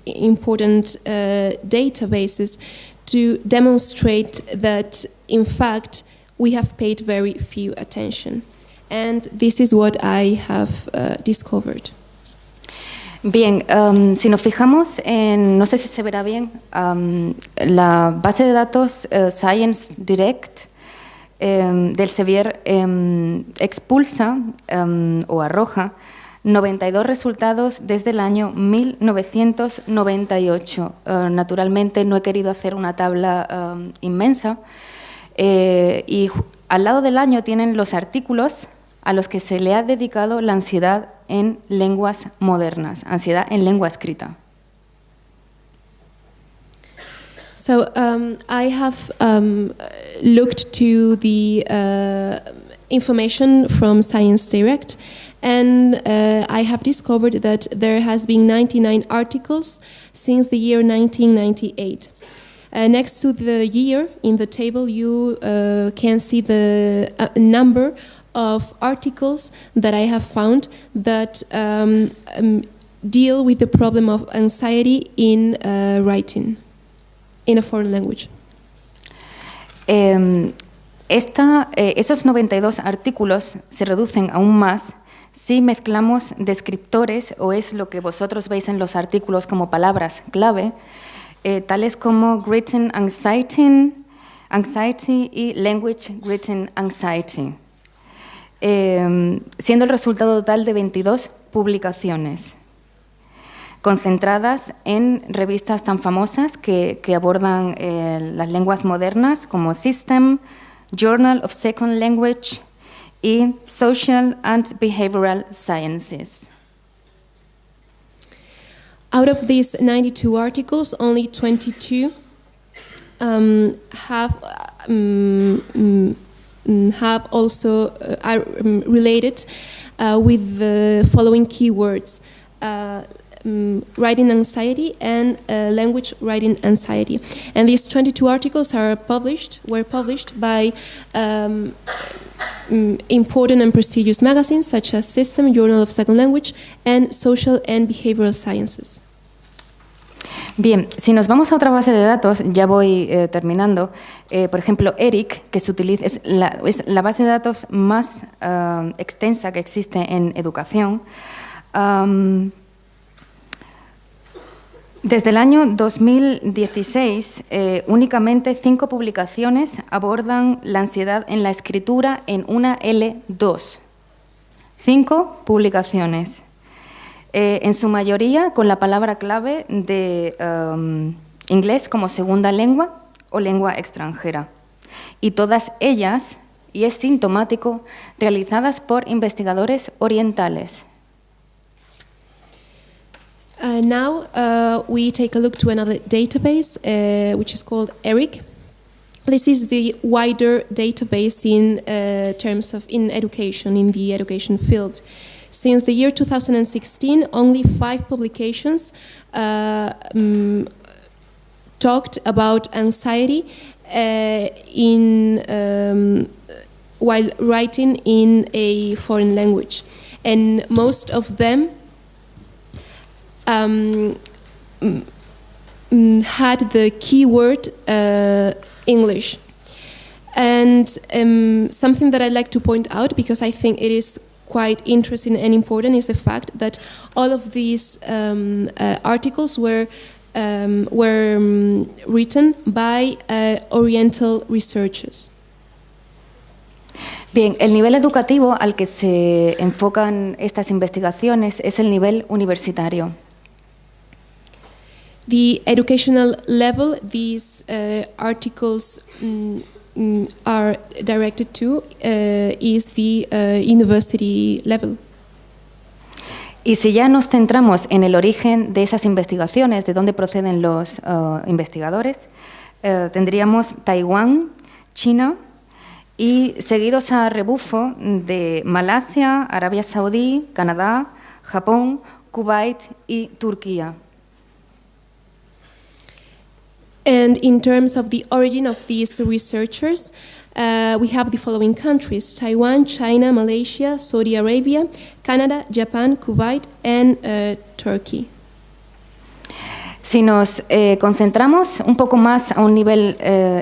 important databases to demonstrate that, in fact, we have paid very few attention. And this is what I have discovered. Bien, si nos fijamos en, no sé si se verá bien, la base de datos Science Direct del Sevier expulsa o arroja 92 resultados desde el año 1998. Naturalmente no he querido hacer una tabla inmensa y al lado del año tienen los artículos a los que se le ha dedicado la ansiedad en lenguas modernas, ansiedad en lengua escrita. So I have looked to the information from Science Direct, and I have discovered that there has been 99 articles since the year 1998. Next to the year in the table, you can see the number of articles that I have found that deal with the problem of anxiety in writing in a foreign language. Esos 92 artículos se reducen aún más si mezclamos descriptores, o es lo que vosotros veis en los artículos como palabras clave, tales como written anxiety y language written anxiety, siendo el resultado total de 22 publicaciones, concentradas en revistas tan famosas que abordan las lenguas modernas como System, Journal of Second Language y Social and Behavioral Sciences. Out of these 92 articles, only 22 have also are related with the following keywords: writing anxiety and language writing anxiety. And these 22 articles were published by important and prestigious magazines such as System, Journal of Second Language, and Social and Behavioral Sciences. Bien, si nos vamos a otra base de datos, ya voy terminando. Por ejemplo, ERIC, que se utiliza, es la base de datos más extensa que existe en educación. Desde el año 2016, únicamente 5 publicaciones abordan la ansiedad en la escritura en una L2. 5 publicaciones. En su mayoría con la palabra clave de inglés como segunda lengua o lengua extranjera. Y todas ellas, y es sintomático, realizadas por investigadores orientales. Now we take a look to another database, which is called ERIC. This is the wider database in terms of in the education field. Since the year 2016, only 5 publications talked about anxiety while writing in a foreign language, and most of them had the keyword English. And something that I'd like to point out, because I think it is quite interesting and important, is the fact that all of these articles were written by Oriental researchers. Bien, el nivel educativo al que se enfocan estas investigaciones es el nivel universitario. The educational level these articles are directed to is the university level. Y si ya nos centramos en el origen de esas investigaciones, de dónde proceden los investigadores, tendríamos Taiwán, China, y seguidos a rebufo de Malasia, Arabia Saudí, Canadá, Japón, Kuwait y Turquía. And in terms of the origin of these researchers, we have the following countries: Taiwan, China, Malaysia, Saudi Arabia, Canada, Japan, Kuwait, and Turkey. Si nos concentramos un poco más a un nivel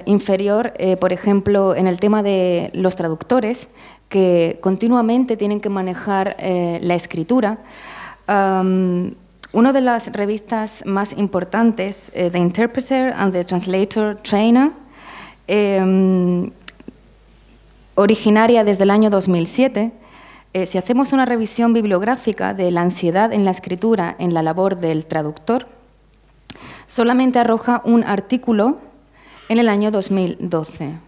inferior, por ejemplo, en el tema de los traductores, que continuamente tienen que manejar la escritura, una de las revistas más importantes, The Interpreter and the Translator Trainer, originaria desde el año 2007, si hacemos una revisión bibliográfica de la ansiedad en la escritura en la labor del traductor, solamente arroja un artículo en el año 2012.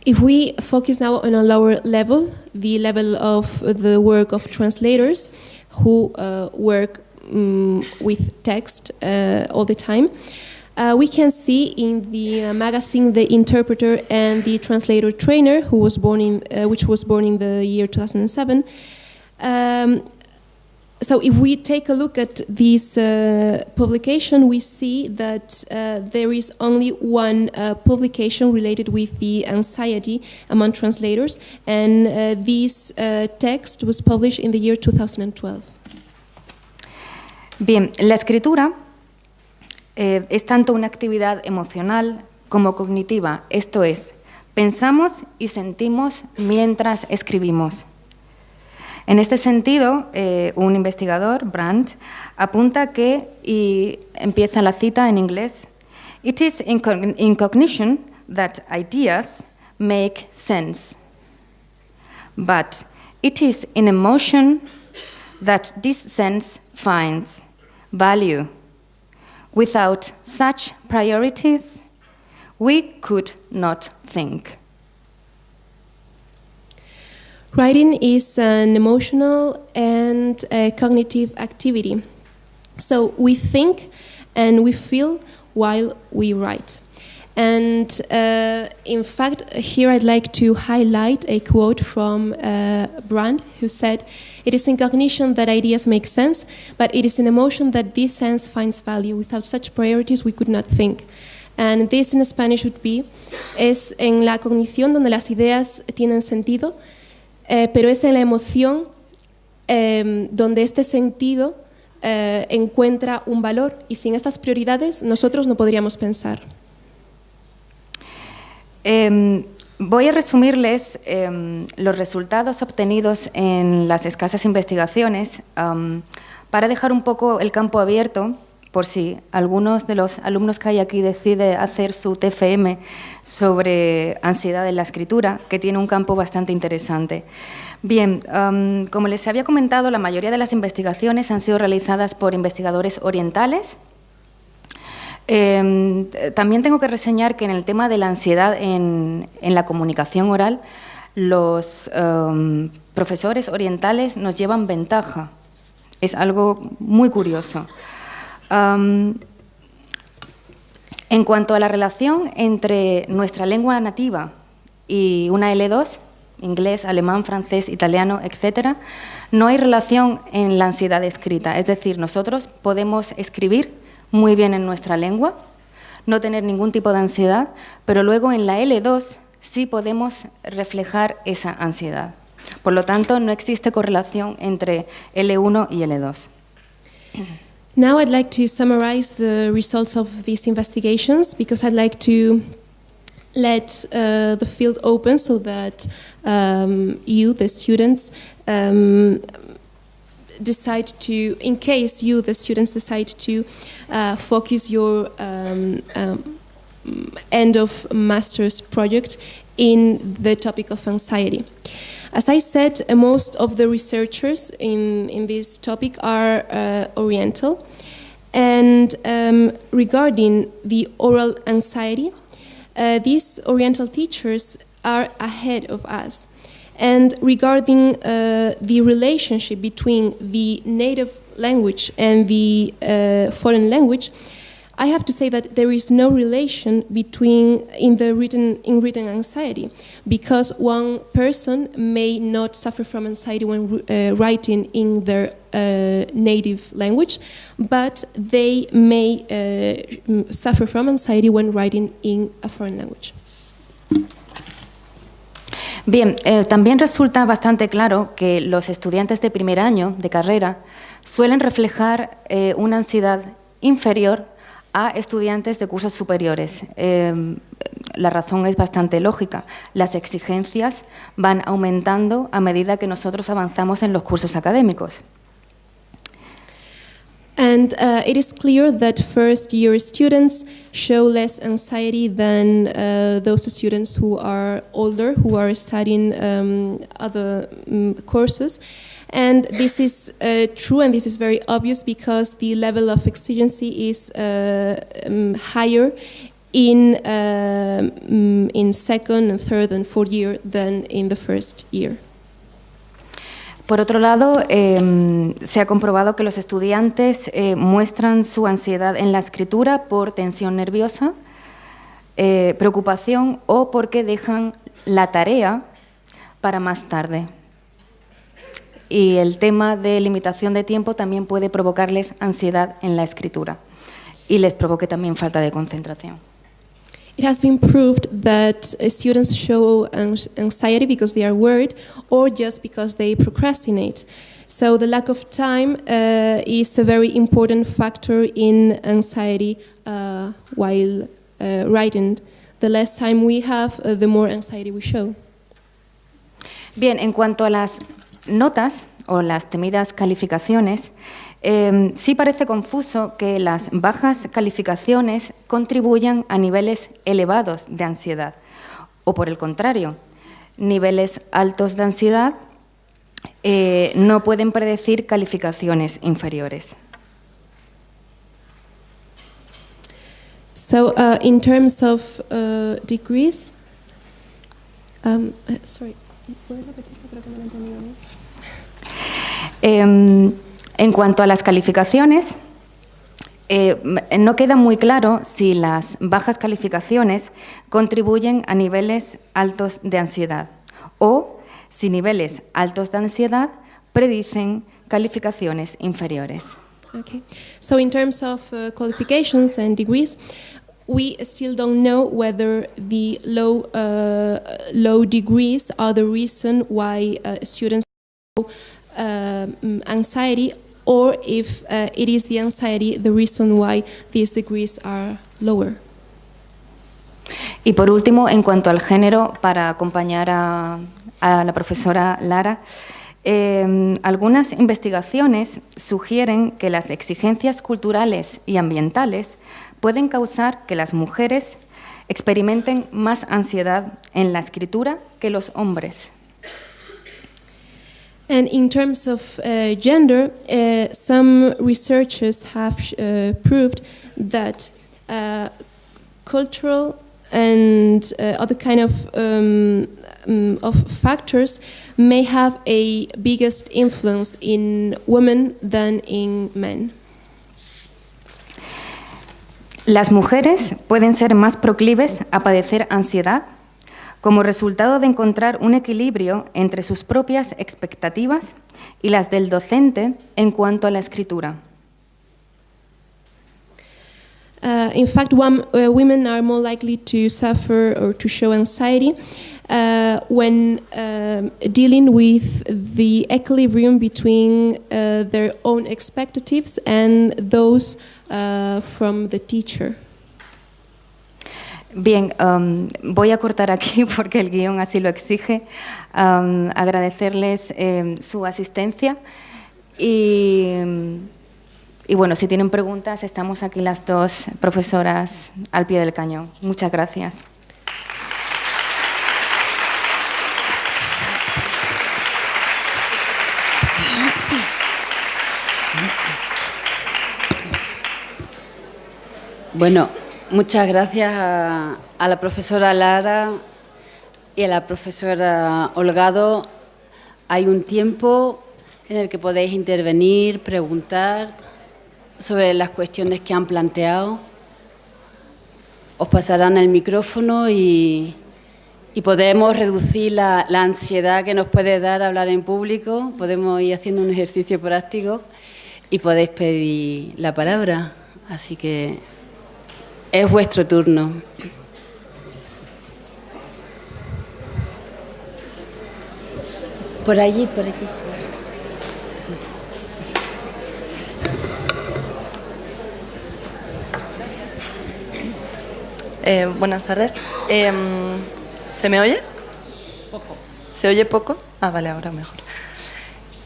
If we focus now on a lower level, the level of the work of translators who work with text all the time, We can see in the magazine The Interpreter and the Translator Trainer, which was born in the year 2007. So if we take a look at this publication, we see that there is only one publication related with the anxiety among translators, and this text was published in the year 2012. Bien, la escritura es tanto una actividad emocional como cognitiva, esto es, pensamos y sentimos mientras escribimos. En este sentido, un investigador, Brandt, apunta que, y empieza la cita en inglés, "It is in cognition that ideas make sense, but it is in emotion that this sense finds value. Without such priorities, we could not think." Writing is an emotional and cognitive activity. So we think and we feel while we write. And in fact, here I'd like to highlight a quote from Brandt, who said, "It is in cognition that ideas make sense, but it is in emotion that this sense finds value. Without such priorities, we could not think." And this in Spanish would be, es en la cognición donde las ideas tienen sentido, pero es en la emoción donde este sentido encuentra un valor, y sin estas prioridades nosotros no podríamos pensar. Voy a resumirles los resultados obtenidos en las escasas investigaciones para dejar un poco el campo abierto por si algunos de los alumnos que hay aquí decide hacer su TFM sobre ansiedad en la escritura, que tiene un campo bastante interesante. Bien, como les había comentado, la mayoría de las investigaciones han sido realizadas por investigadores orientales. También tengo que reseñar que en el tema de la ansiedad en la comunicación oral, los profesores orientales nos llevan ventaja. Es algo muy curioso. En cuanto a la relación entre nuestra lengua nativa y una L2, inglés, alemán, francés, italiano, etc., no hay relación en la ansiedad escrita. Es decir, nosotros podemos escribir muy bien en nuestra lengua, no tener ningún tipo de ansiedad, pero luego en la L2 sí podemos reflejar esa ansiedad. Por lo tanto, no existe correlación entre L1 y L2. Now I'd like to summarize the results of these investigations, because I'd like to let the field open so that you, the students, decide to, in case you, the students, decide to focus your end of master's project in the topic of anxiety. As I said, most of the researchers in this topic are Oriental, and regarding the oral anxiety, these Oriental teachers are ahead of us. And regarding the relationship between the native language and the foreign language, I have to say that there is no relation in written anxiety, because one person may not suffer from anxiety when writing in their native language, but they may suffer from anxiety when writing in a foreign language. Bien, también resulta bastante claro que los estudiantes de primer año de carrera suelen reflejar una ansiedad inferior a estudiantes de cursos superiores. La razón es bastante lógica. Las exigencias van aumentando a medida que nosotros avanzamos en los cursos académicos. And it is clear that first-year students show less anxiety than those students who are older, who are studying other courses. And this is true, and this is very obvious, because the level of exigency is higher in second and third and fourth year than in the first year. Por otro lado, se ha comprobado que los estudiantes muestran su ansiedad en la escritura por tensión nerviosa, preocupación o porque dejan la tarea para más tarde. Y el tema de limitación de tiempo también puede provocarles ansiedad en la escritura y les provoque también falta de concentración. It has been proved that students show anxiety because they are worried or just because they procrastinate. So the lack of time is a very important factor in anxiety while writing. The less time we have, the more anxiety we show. Bien, en cuanto a las notas o las temidas calificaciones, sí parece confuso que las bajas calificaciones contribuyan a niveles elevados de ansiedad, o por el contrario, niveles altos de ansiedad no pueden predecir calificaciones inferiores. So in terms of degrees, sorry, ¿puedes repetirlo? Creo que no lo he entendido bien. En cuanto a las calificaciones, no queda muy claro si las bajas calificaciones contribuyen a niveles altos de ansiedad o si niveles altos de ansiedad predicen calificaciones inferiores. Okay. So in terms of qualifications and degrees, we still don't know whether the low degrees are the reason why students show anxiety, or if it is the anxiety the reason why these degrees are lower. Y por último, en cuanto al género, para acompañar a la profesora Lara, algunas investigaciones sugieren que las exigencias culturales y ambientales pueden causar que las mujeres experimenten más ansiedad en la escritura que los hombres. And in terms of gender, some researchers have proved that cultural and other kind of factors may have a biggest influence in women than in men. Las mujeres pueden ser más proclives a padecer ansiedad como resultado de encontrar un equilibrio entre sus propias expectativas y las del docente en cuanto a la escritura. In fact, women are more likely to suffer or to show anxiety when dealing with the equilibrium between their own expectations and those from the teacher. Bien, voy a cortar aquí porque el guión así lo exige. Agradecerles su asistencia y bueno, si tienen preguntas, estamos aquí las dos profesoras al pie del cañón. Muchas gracias. Bueno, muchas gracias a la profesora Lara y a la profesora Holgado. Hay un tiempo en el que podéis intervenir, preguntar sobre las cuestiones que han planteado. Os pasarán el micrófono y podremos reducir la ansiedad que nos puede dar hablar en público. Podemos ir haciendo un ejercicio práctico y podéis pedir la palabra. Así que es vuestro turno. Por allí, por aquí. Buenas tardes. ¿Se me oye? Poco. ¿Se oye poco? Ah, vale, ahora mejor.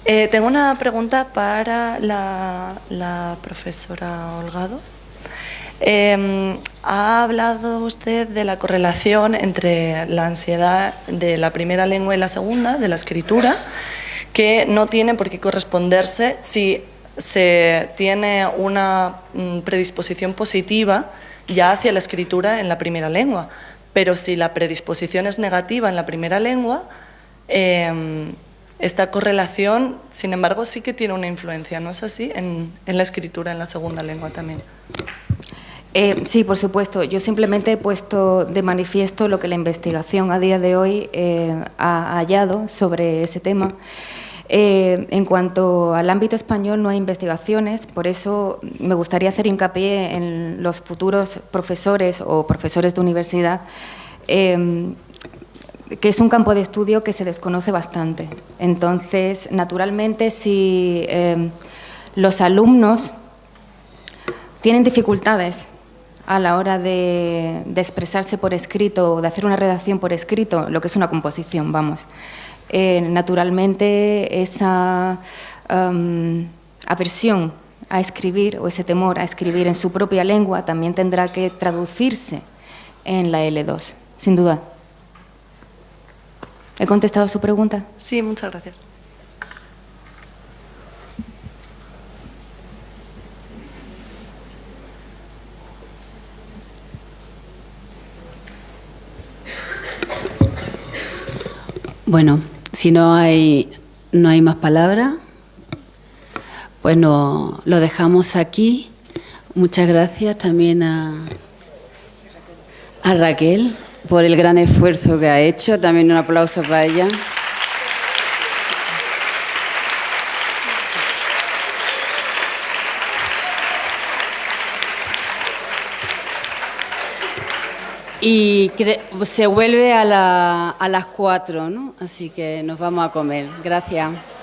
Tengo una pregunta para la profesora Holgado. Ha hablado usted de la correlación entre la ansiedad de la primera lengua y la segunda, de la escritura, que no tiene por qué corresponderse si se tiene una predisposición positiva ya hacia la escritura en la primera lengua. Pero si la predisposición es negativa en la primera lengua, esta correlación, sin embargo, sí que tiene una influencia, ¿no es así? En la escritura en la segunda lengua también. Sí, por supuesto. Yo simplemente he puesto de manifiesto lo que la investigación a día de hoy ha hallado sobre ese tema. En cuanto al ámbito español no hay investigaciones, por eso me gustaría hacer hincapié en los futuros profesores o profesores de universidad, que es un campo de estudio que se desconoce bastante. Entonces, naturalmente, si los alumnos tienen dificultades a la hora de expresarse por escrito o de hacer una redacción por escrito, lo que es una composición, vamos. Naturalmente, esa aversión a escribir o ese temor a escribir en su propia lengua también tendrá que traducirse en la L2, sin duda. ¿He contestado su pregunta? Sí, muchas gracias. Bueno, si no hay más palabras, pues lo dejamos aquí. Muchas gracias también a Raquel por el gran esfuerzo que ha hecho. También un aplauso para ella. Y se vuelve a las 4, ¿no? Así que nos vamos a comer. Gracias.